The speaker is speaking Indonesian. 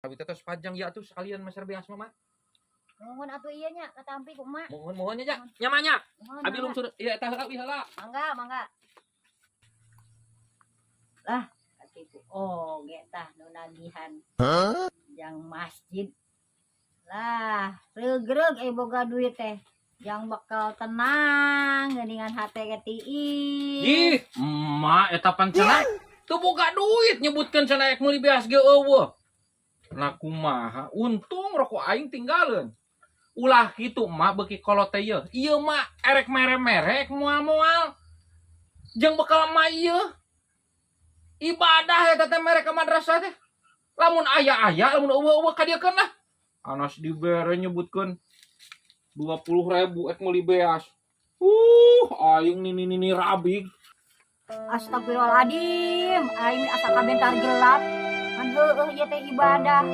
Abi teh sepanjang ya atuh sekalian maser beas mah. Mohon atuh ieu nya katampi ku emak. Mohon nya nyamanya. Mohon, Abi lungsur ieu eta heula heula. Mangga. Lah, atiku oge tah nu nagihan. Yang masjid. Lah, reug-reug boga duit teh. Yang bakal tenang geuningan hate ge tiis. Ih, emak eta pancana teu boga duit nyebutkeun sanaek meuli beas ge eueuh. Nah kumaha? Untung rokok aing tinggalin. Ulah kitu emak beuki kolot teh ieu. Ieu mah erek mere-merek moal-moal. Jeung bekal emak ieu. Ibadah eta teh mere ka madrasah teh. Lamun aya lamun eueuh-eueuh ka diekeun lah. Anas dibere nyebutkeun 20.000 ek meuli beas. Aing nini rabig. Astagfirullahaladzim, aing asa kabentar gelap. Kan heueuh ieu teh ibadah.